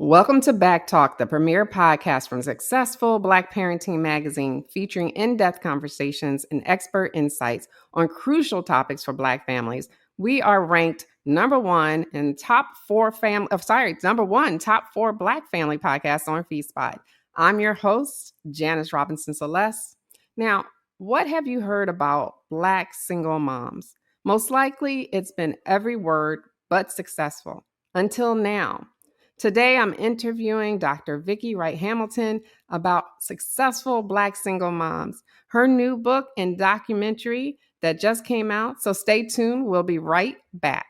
Welcome to BACKtalk, the premier podcast from successful Black Parenting magazine, featuring in-depth conversations and expert insights on crucial topics for Black families. We are ranked number one top four Black family podcasts on FeedSpot. I'm your host, Janice Robinson-Celeste. Now, what have you heard about Black single moms? Most likely, it's been every word but successful until now. Today, I'm interviewing Dr. Vicki Wright-Hamilton about successful Black single moms, her new book and documentary that just came out. So stay tuned. We'll be right back.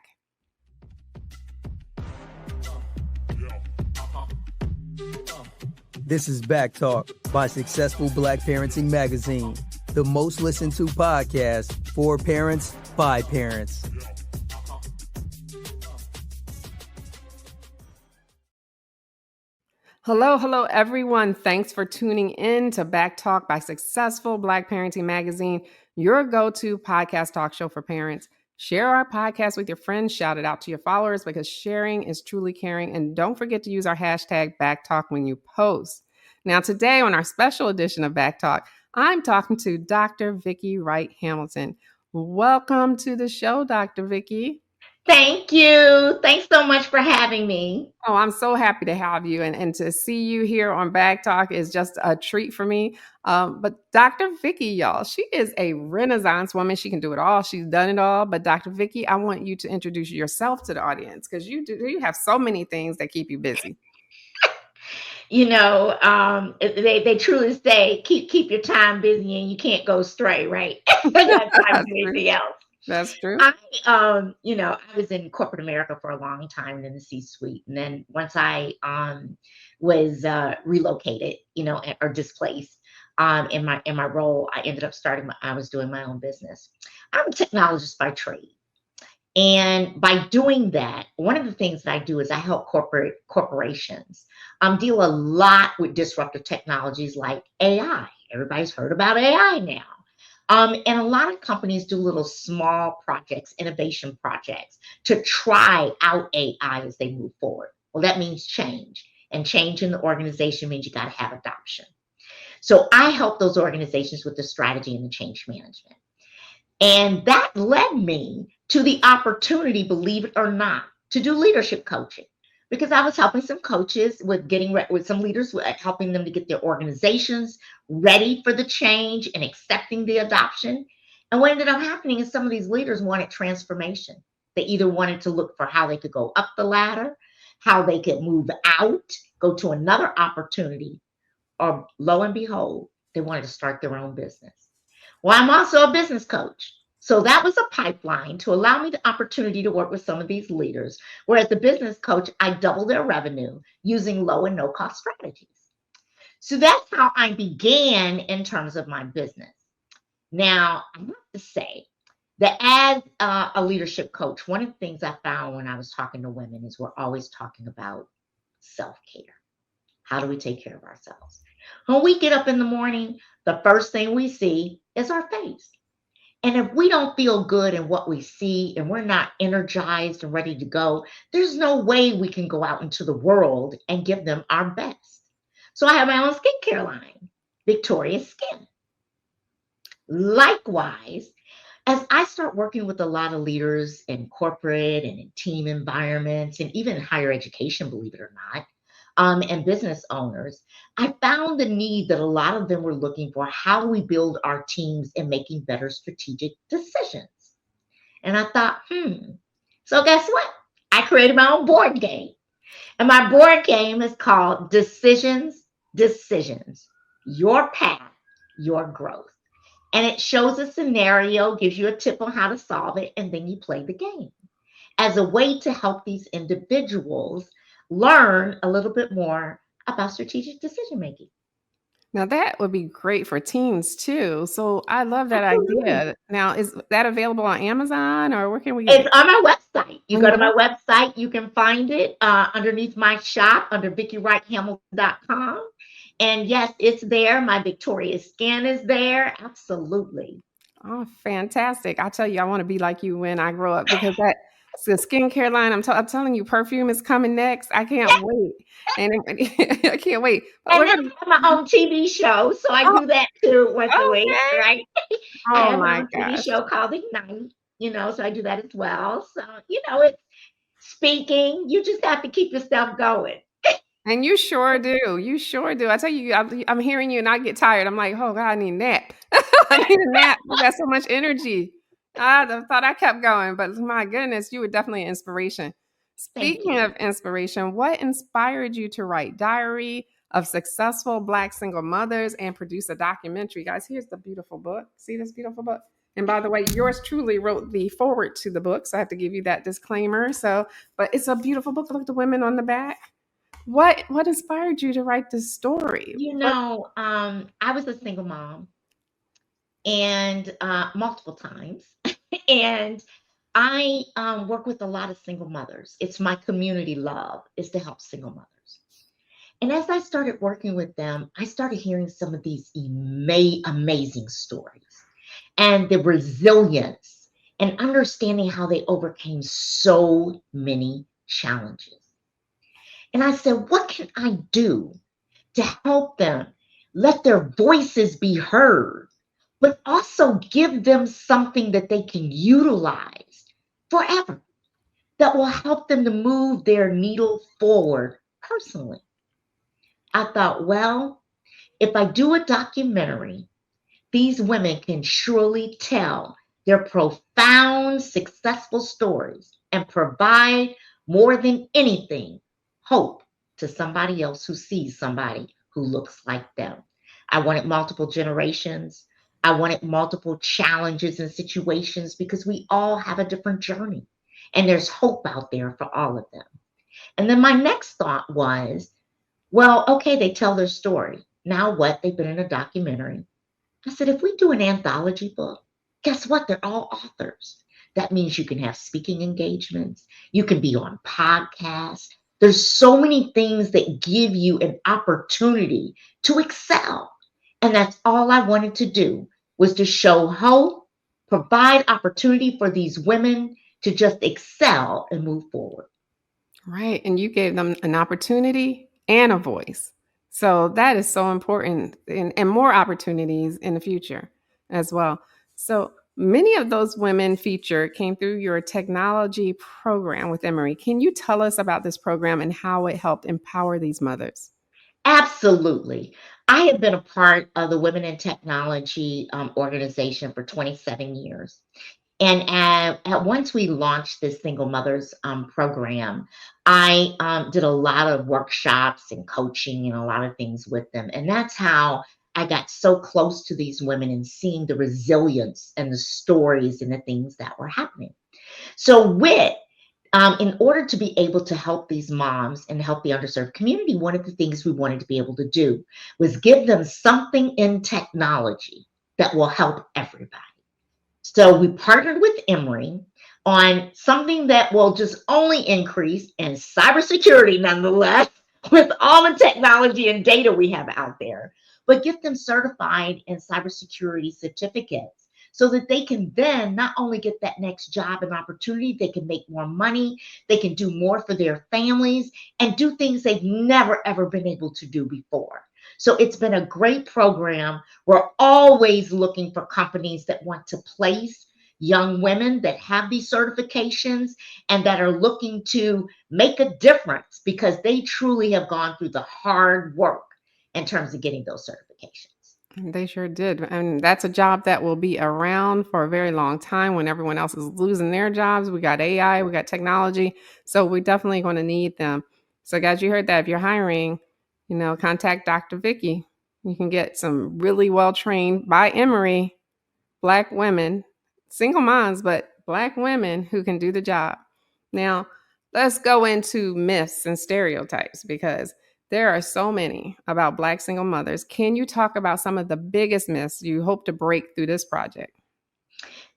This is BACKtalk by Successful Black Parenting magazine, the most listened to podcast for parents by parents. Hello, everyone. Thanks for tuning in to BACKtalk by Successful Black Parenting magazine, your go-to podcast talk show for parents. Share our podcast with your friends. Shout it out to your followers because sharing is truly caring. And don't forget to use our hashtag BACKtalk when you post. Now, today on our special edition of BACKtalk, I'm talking to Dr. Vicki Wright-Hamilton. Welcome to the show, Dr. Vicki. Thank you. Thanks so much for having me. Oh, I'm so happy to have you. And to see you here on BACKtalk is just a treat for me. But Dr. Vicki, y'all, she is a Renaissance woman. She can do it all. She's done it all. But Dr. Vicki, I want you to introduce yourself to the audience because you have so many things that keep you busy. You know, they truly say, keep your time busy and you can't go stray, right? That's time for anything else. That's true. I was in corporate America for a long time in the C-suite. And then once I was relocated, or displaced in my role, I ended up I was doing my own business. I'm a technologist by trade. And by doing that, one of the things that I do is I help corporations deal a lot with disruptive technologies like AI. Everybody's heard about AI now. And a lot of companies do little small projects, innovation projects, to try out AI as they move forward. Well, that means change. And change in the organization means you got to have adoption. So I help those organizations with the strategy and the change management. And that led me to the opportunity, believe it or not, to do leadership coaching. Because I was helping some coaches with some leaders, helping them to get their organizations ready for the change and accepting the adoption. And what ended up happening is some of these leaders wanted transformation. They either wanted to look for how they could go up the ladder, how they could move out, go to another opportunity, or lo and behold, they wanted to start their own business. Well, I'm also a business coach. So that was a pipeline to allow me the opportunity to work with some of these leaders, where as a business coach, I double their revenue using low and no cost strategies. So that's how I began in terms of my business. Now, I have to say that as a leadership coach, one of the things I found when I was talking to women is we're always talking about self-care. How do we take care of ourselves? When we get up in the morning, the first thing we see is our face. And if we don't feel good in what we see and we're not energized and ready to go, there's no way we can go out into the world and give them our best. So I have my own skincare line, Victoria's Skin. Likewise, as I start working with a lot of leaders in corporate and in team environments and even in higher education, believe it or not, and business owners, I found the need that a lot of them were looking for. How do we build our teams in making better strategic decisions? And I thought, So guess what? I created my own board game. And my board game is called Decisions, Your Path, Your Growth. And it shows a scenario, gives you a tip on how to solve it, and then you play the game as a way to help these individuals learn a little bit more about strategic decision making. Now that would be great for teens too. So I love that Absolutely. idea. Now, is that available on Amazon or where can we get it? It's on my website. You go to my website, you can find it underneath my shop under VickiWright-Hamilton.com. And yes, it's there. My Victoria's Skin is there. Absolutely. Oh, fantastic. I tell you, I want to be like you when I grow up because So skincare line, I'm telling you, perfume is coming next. I can't wait. And I can't wait. But And we're then gonna I have my own TV show, so I oh, do that too once a week, okay. right? I Oh have my my own TV gosh. show called Ignite, so I do that as well. So, it's speaking. You just have to keep yourself going. And you sure do. You sure do. I tell you, I'm hearing you and I get tired. I'm like, oh God, I need a nap. I need a nap. You got so much energy. Thought I kept going, but my goodness, you were definitely an inspiration. Thank Speaking you. of inspiration, what inspired you to write Diary of Successful Black Single Mothers and produce a documentary? Guys, here's the beautiful book. See this beautiful book? And by the way, yours truly wrote the forward to the book, so I have to give you that disclaimer. So, but it's a beautiful book. Look at the women on the back. What inspired you to write this story? What I was a single mom and multiple times, and I work with a lot of single mothers. It's my community love is to help single mothers. And as I started working with them, I started hearing some of these amazing stories and the resilience and understanding how they overcame so many challenges. And I said, what can I do to help them let their voices be heard, but also give them something that they can utilize forever that will help them to move their needle forward personally? I thought, well, if I do a documentary, these women can surely tell their profound, successful stories and provide more than anything hope to somebody else who sees somebody who looks like them. I wanted multiple generations. I wanted multiple challenges and situations because we all have a different journey and there's hope out there for all of them. And then my next thought was, well, okay, they tell their story. Now what? They've been in a documentary. I said, if we do an anthology book, guess what? They're all authors. That means you can have speaking engagements, you can be on podcasts. There's so many things that give you an opportunity to excel. And that's all I wanted to do was to show hope, provide opportunity for these women to just excel and move forward. right, and you gave them an opportunity and a voice. So that is so important and more opportunities in the future as well. So many of those women featured came through your technology program with Emory. Can you tell us about this program and how it helped empower these mothers? Absolutely. I have been a part of the Women in Technology organization for 27 years. And once we launched this Single Mothers program, I did a lot of workshops and coaching and a lot of things with them. And that's how I got so close to these women and seeing the resilience and the stories and the things that were happening. So, in order to be able to help these moms and help the underserved community, one of the things we wanted to be able to do was give them something in technology that will help everybody. So we partnered with Emory on something that will just only increase in cybersecurity, nonetheless, with all the technology and data we have out there, but get them certified in cybersecurity certificates so that they can then not only get that next job and opportunity, they can make more money, they can do more for their families, and do things they've never, ever been able to do before. So it's been a great program. We're always looking for companies that want to place young women that have these certifications and that are looking to make a difference because they truly have gone through the hard work in terms of getting those certifications. They sure did. And that's a job that will be around for a very long time when everyone else is losing their jobs. We got AI, we got technology. So we're definitely going to need them. So, guys, you heard that. If you're hiring, contact Dr. Vicki. You can get some really well trained by Emory Black women, single moms, but Black women who can do the job. Now, let's go into myths and stereotypes because there are so many about Black single mothers. Can you talk about some of the biggest myths you hope to break through this project?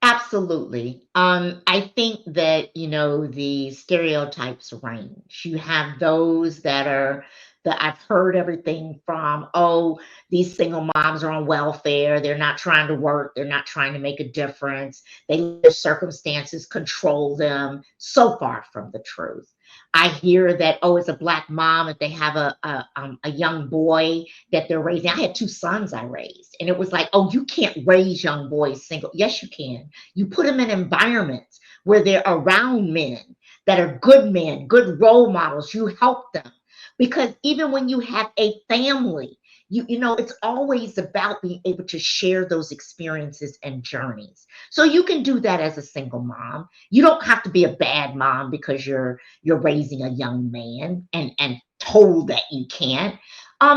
Absolutely. I think that, the stereotypes range. You have those that are I've heard everything from, oh, these single moms are on welfare. They're not trying to work. They're not trying to make a difference. They let their circumstances control them. So far from the truth. I hear that, oh, as a Black mom, if they have a young boy that they're raising. I had 2 sons I raised, and it was like, oh, you can't raise young boys single. Yes, you can. You put them in environments where they're around men that are good men, good role models. You help them, because even when you have a family, you know, it's always about being able to share those experiences and journeys. So you can do that as a single mom. You don't have to be a bad mom because you're raising a young man and told that you can't.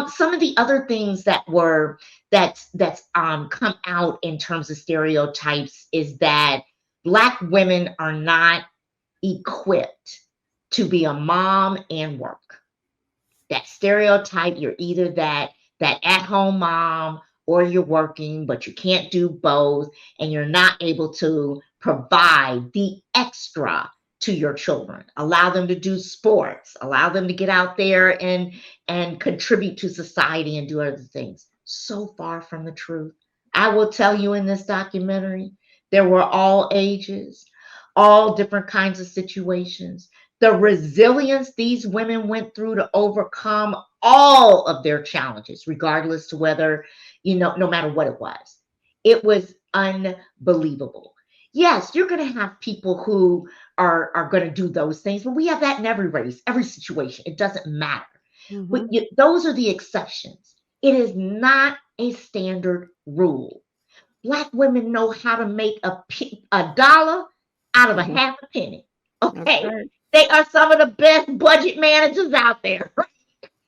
Some of the other things that's come out in terms of stereotypes is that Black women are not equipped to be a mom and work. That stereotype, you're either that at-home mom, or you're working, but you can't do both, and you're not able to provide the extra to your children. Allow them to do sports, allow them to get out there and contribute to society and do other things. So far from the truth. I will tell you, in this documentary, there were all ages, all different kinds of situations. The resilience these women went through to overcome all of their challenges, regardless to whether, no matter what it was unbelievable. Yes, you're going to have people who are going to do those things, but we have that in every race, every situation. It doesn't matter. Mm-hmm. Those are the exceptions. It is not a standard rule. Black women know how to make a dollar out of a half a penny. Okay. Right. They are some of the best budget managers out there.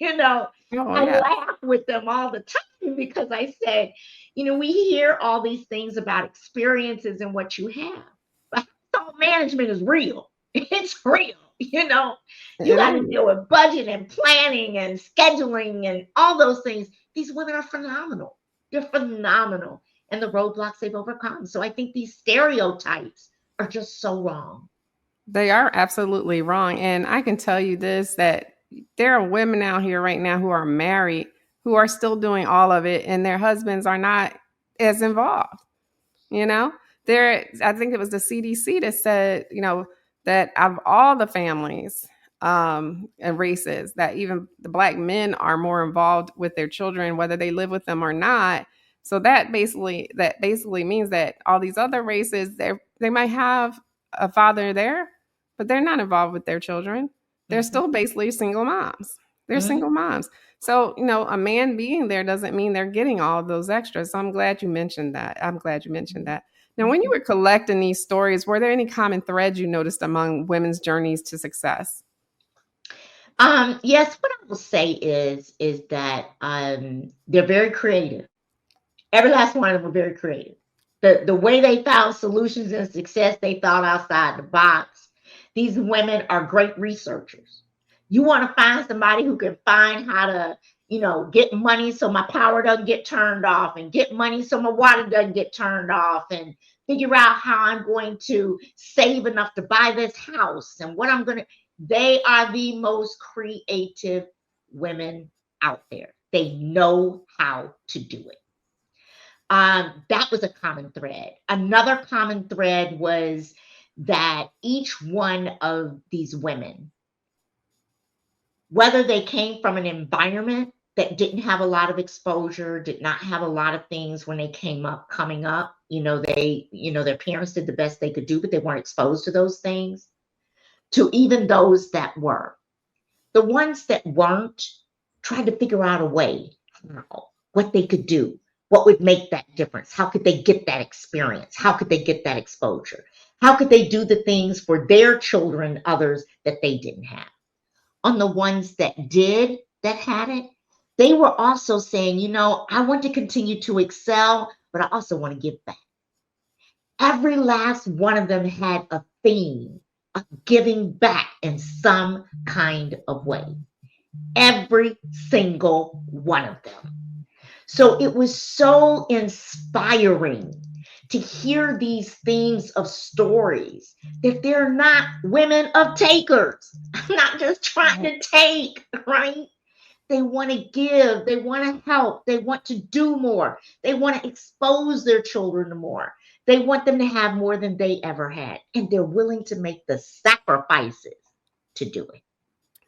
Oh, I yeah. laugh with them all the time because I said, we hear all these things about experiences and what you have. But household management is real. It's real. You got to deal with budget and planning and scheduling and all those things. These women are phenomenal. They're phenomenal. And the roadblocks they've overcome. So I think these stereotypes are just so wrong. They are absolutely wrong. And I can tell you this, that there are women out here right now who are married, who are still doing all of it, and their husbands are not as involved. I think it was the CDC that said, that of all the families and races, that even the Black men are more involved with their children, whether they live with them or not. So that basically means that all these other races, they might have a father there, but they're not involved with their children. They're still basically single moms. They're single moms. So, a man being there doesn't mean they're getting all of those extras. So I'm glad you mentioned that. Now, when you were collecting these stories, were there any common threads you noticed among women's journeys to success? Yes, what I will say is that they're very creative. Every last one of them were very creative. The way they found solutions and success, they thought outside the box. These women are great researchers. You want to find somebody who can find how to, get money so my power doesn't get turned off, and get money so my water doesn't get turned off, and figure out how I'm going to save enough to buy this house and what I'm going to. They are the most creative women out there. They know how to do it. That was a common thread. Another common thread was that each one of these women, whether they came from an environment that didn't have a lot of exposure, did not have a lot of things when they coming up, their parents did the best they could do, but they weren't exposed to those things, to even those that were. The ones that weren't tried to figure out a way, what they could do. What would make that difference? How could they get that experience? How could they get that exposure? How could they do the things for their children, others that they didn't have? On the ones that had it, they were also saying, I want to continue to excel, but I also want to give back. Every last one of them had a theme of giving back in some kind of way. Every single one of them. So it was so inspiring to hear these themes of stories, that they're not women of takers. I'm not just trying to take, right? They want to give. They want to help. They want to do more. They want to expose their children to more. They want them to have more than they ever had. And they're willing to make the sacrifices to do it.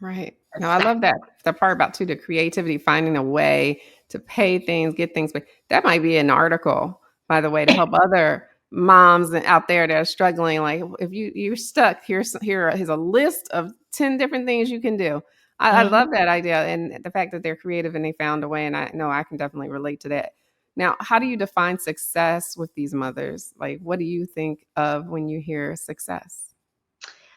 Right. No, I love that. The part about too, the creativity, finding a way to pay things, get things. But that might be an article, by the way, to help other moms out there that are struggling. Like if you're stuck, here is a list of 10 different things you can do. I love that idea, and the fact that they're creative and they found a way. And I know I can definitely relate to that. Now, how do you define success with these mothers? Like, what do you think of when you hear success?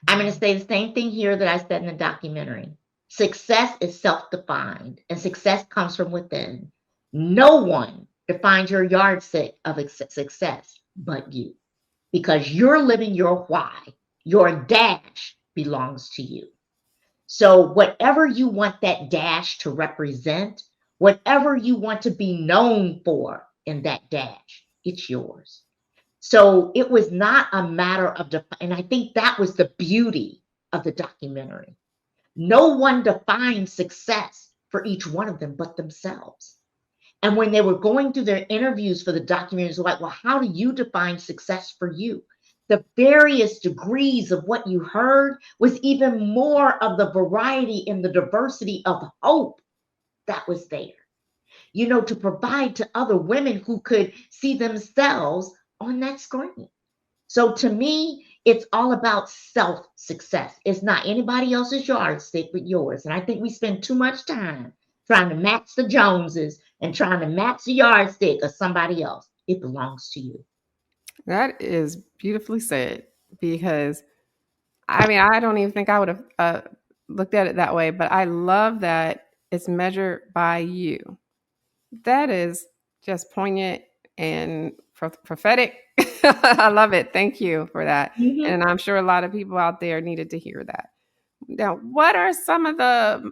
I'm going to say the same thing here that I said in the documentary. Success is self-defined, and success comes from within. No one defines your yardstick of success but you, because you're living your why. Your dash belongs to you. So whatever you want that dash to represent, whatever you want to be known for in that dash, it's yours. So it was not a matter of, and I think that was the beauty of the documentary. No one defined success for each one of them but themselves. And when they were going through their interviews for the documentary, it was like, well, how do you define success for you? The various degrees of what you heard was even more of the variety and the diversity of hope that was there, to provide to other women who could see themselves on that screen. So to me, it's all about self-success. It's not anybody else's yardstick but yours. And I think we spend too much time trying to match the Joneses and trying to match the yardstick of somebody else. It belongs to you. That is beautifully said, because I mean, I don't even think I would have looked at it that way, but I love that it's measured by you. That is just poignant and prophetic. I love it. Thank you for that. Mm-hmm. And I'm sure a lot of people out there needed to hear that. Now, what are some of the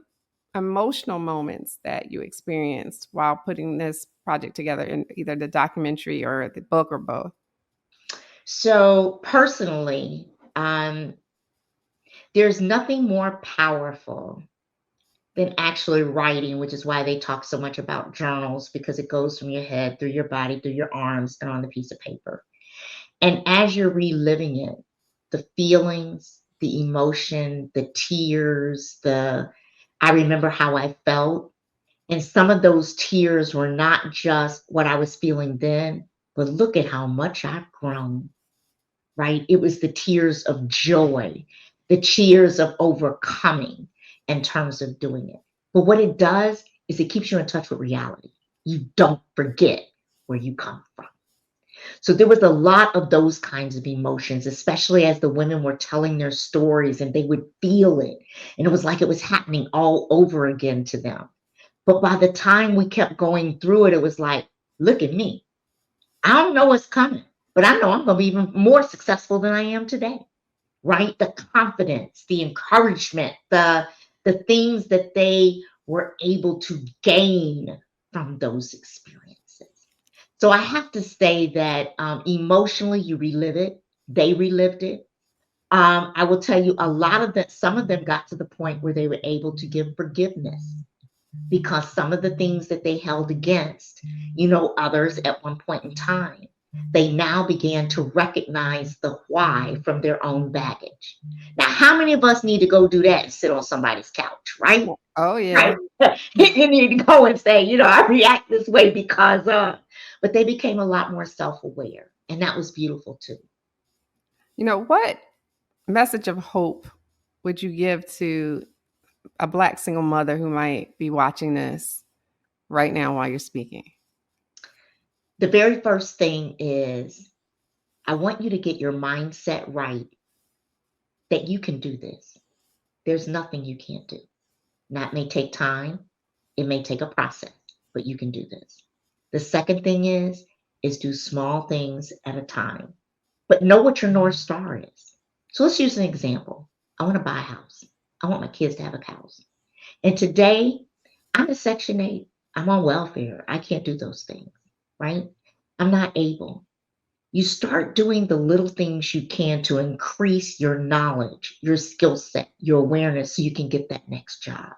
emotional moments that you experienced while putting this project together, in either the documentary or the book or both? So personally, there's nothing more powerful than actually writing, which is why they talk so much about journals, because it goes from your head through your body, through your arms, and on the piece of paper. And as you're reliving it, the feelings, the emotion, the tears, I remember how I felt. And some of those tears were not just what I was feeling then, but look at how much I've grown, right? It was the tears of joy, the tears of overcoming in terms of doing it. But what it does is it keeps you in touch with reality. You don't forget where you come from. So there was a lot of those kinds of emotions, especially as the women were telling their stories and they would feel it. And it was like it was happening all over again to them. But by the time we kept going through it, it was like, look at me. I don't know what's coming, but I know I'm going to be even more successful than I am today, right? The confidence, the encouragement, the things that they were able to gain from those experiences. So I have to say that emotionally, you relive it. They relived it. I will tell you, some of them got to the point where they were able to give forgiveness, because some of the things that they held against, others at one point in time, they now began to recognize the why from their own baggage. Now, how many of us need to go do that and sit on somebody's couch, right? Oh, yeah. Right? You need to go and say, I react this way because of. But they became a lot more self-aware, and that was beautiful too. What message of hope would you give to a Black single mother who might be watching this right now while you're speaking? The very first thing is, I want you to get your mindset right that you can do this. There's nothing you can't do. That may take time. It may take a process, but you can do this. The second thing is do small things at a time, but know what your North Star is. So let's use an example. I want to buy a house. I want my kids to have a house. And today, I'm a Section 8. I'm on welfare. I can't do those things, right? I'm not able. You start doing the little things you can to increase your knowledge, your skill set, your awareness, so you can get that next job.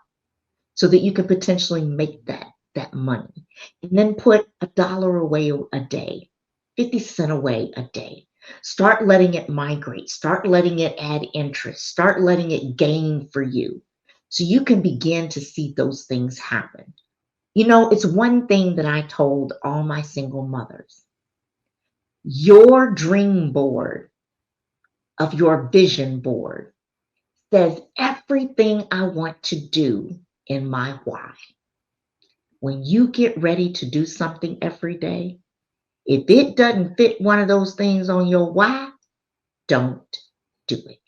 so that you can potentially make that money. And then put $1 away a day, 50 cents away a day. Start letting it migrate. Start letting it add interest. Start letting it gain for you so you can begin to see those things happen. You know, it's one thing that I told all my single mothers. Your dream board of your vision board says everything I want to do in my why. When you get ready to do something every day, if it doesn't fit one of those things on your why, don't do it.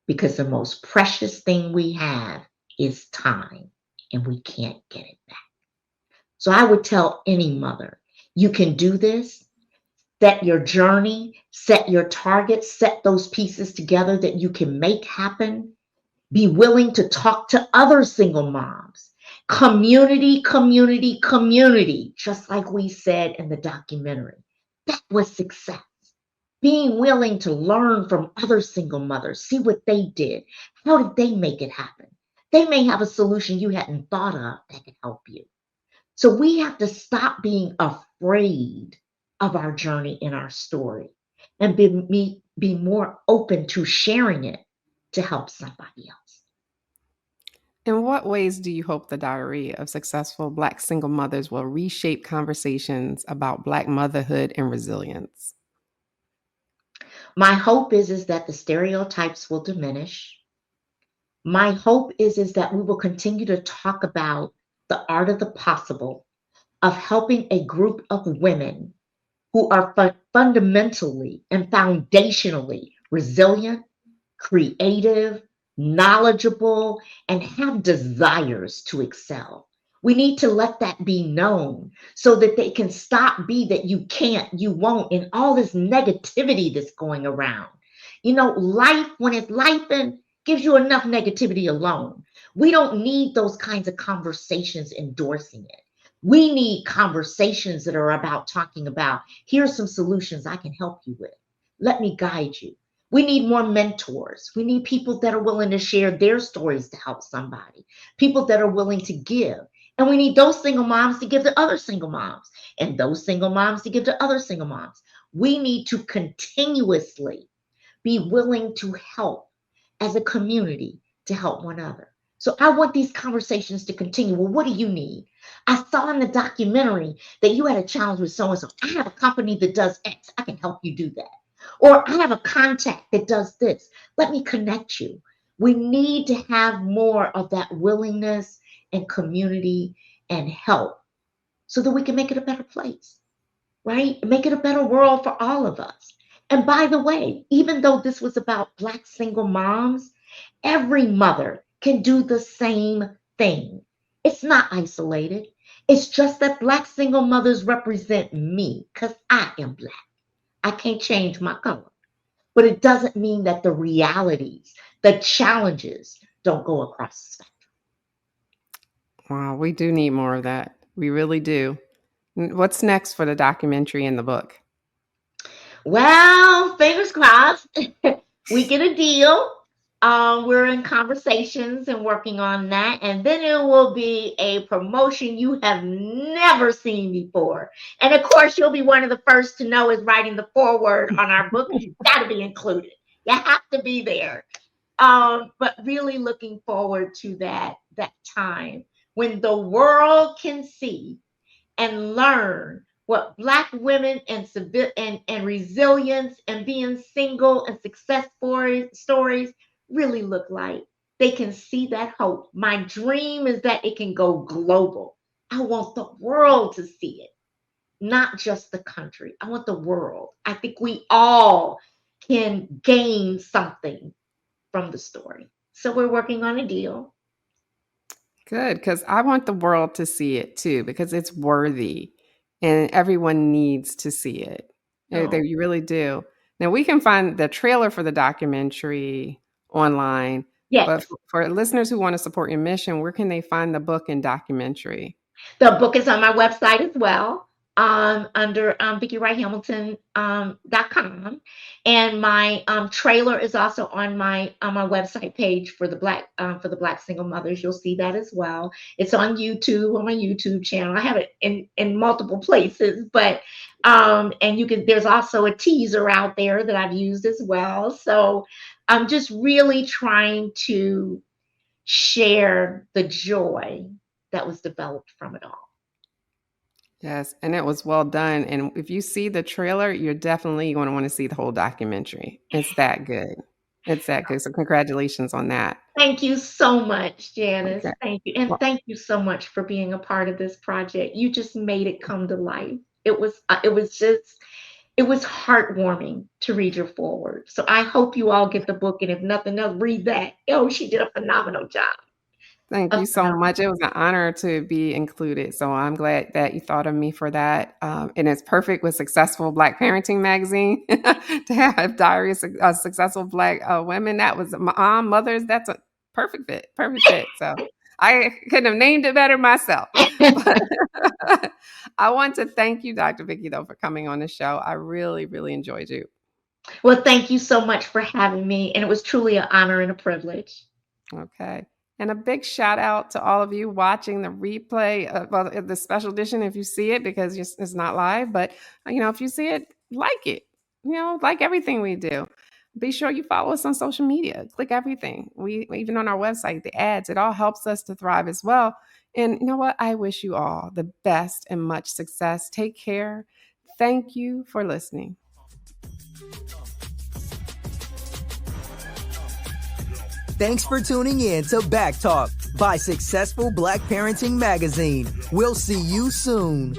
Because the most precious thing we have is time, and we can't get it back. So I would tell any mother, you can do this. Set your journey, set your targets, set those pieces together that you can make happen. Be willing to talk to other single moms. Community, community, community, just like we said in the documentary. That was success. Being willing to learn from other single mothers, see what they did. How did they make it happen? They may have a solution you hadn't thought of that could help you. So we have to stop being afraid of our journey and our story and be more open to sharing it to help somebody else. In what ways do you hope the Diary of Successful Black Single Mothers will reshape conversations about Black motherhood and resilience? My hope is that the stereotypes will diminish. My hope is that we will continue to talk about the art of the possible of helping a group of women who are fundamentally and foundationally resilient, creative, knowledgeable, and have desires to excel. We need to let that be known so that they can stop be that you can't, you won't, and all this negativity that's going around. You know, life, when it's lifing, gives you enough negativity alone. We don't need those kinds of conversations endorsing it. We need conversations that are about talking about, here's some solutions I can help you with. Let me guide you. We need more mentors. We need people that are willing to share their stories to help somebody, people that are willing to give. And we need those single moms to give to other single moms, and those single moms to give to other single moms. We need to continuously be willing to help as a community to help one another. So I want these conversations to continue. Well, what do you need? I saw in the documentary that you had a challenge with so and so. I have a company that does X. I can help you do that. Or I have a contact that does this. Let me connect you. We need to have more of that willingness and community and help so that we can make it a better place, right? Make it a better world for all of us. And by the way, even though this was about Black single moms, every mother can do the same thing. It's not isolated. It's just that Black single mothers represent me because I am Black. I can't change my color. But it doesn't mean that the realities, the challenges don't go across the spectrum. Wow, we do need more of that. We really do. What's next for the documentary and the book? Well, fingers crossed, we get a deal. We're in conversations and working on that. And then it will be a promotion you have never seen before. And of course, you'll be one of the first to know is writing the foreword on our book. You've got to be included. You have to be there. But really looking forward to that time when the world can see and learn what Black women and resilience and being single and success stories really look like. They can see that hope. My dream is that it can go global. I want the world to see it, not just the country. I want the world. I think we all can gain something from the story. So we're working on a deal. Good, because I want the world to see it too, because it's worthy and everyone needs to see it. Oh, You really do. Now, we can find the trailer for the documentary online, but yes. for listeners who want to support your mission, where can they find the book and documentary? The book is on my website as well. under Vicki Wright-Hamilton.com, and my trailer is also on my website page for the Black single mothers. You'll see that as well. It's on YouTube, on my YouTube channel. I have it in multiple places, but and you can. There's also a teaser out there that I've used as well. So I'm just really trying to share the joy that was developed from it all. Yes, and it was well done. And if you see the trailer, you're definitely going to want to see the whole documentary. It's that good. It's that good. So congratulations on that. Thank you so much, Janice. Okay. Thank you. And Well, thank you so much for being a part of this project. You just made it come to life. It was heartwarming to read your foreword. So I hope you all get the book, and if nothing else, read that. Oh, she did a phenomenal job. thank you so much. It was an honor to be included. So I'm glad that you thought of me for that. And it's perfect with Successful Black Parenting magazine to have Diary of Successful Black Women. That was mothers. That's a perfect fit. Perfect fit. So I couldn't have named it better myself. But I want to thank you, Dr. Vicki, though, for coming on the show. I really, really enjoyed you. Well, thank you so much for having me. And it was truly an honor and a privilege. Okay. And a big shout out to all of you watching the replay of the special edition if you see it, because it's not live. But, if you see it, like it. Like everything we do. Be sure you follow us on social media. Click everything. We even on our website, the ads, it all helps us to thrive as well. And you know what? I wish you all the best and much success. Take care. Thank you for listening. Thanks for tuning in to BACKtalk by Successful Black Parenting Magazine. We'll see you soon.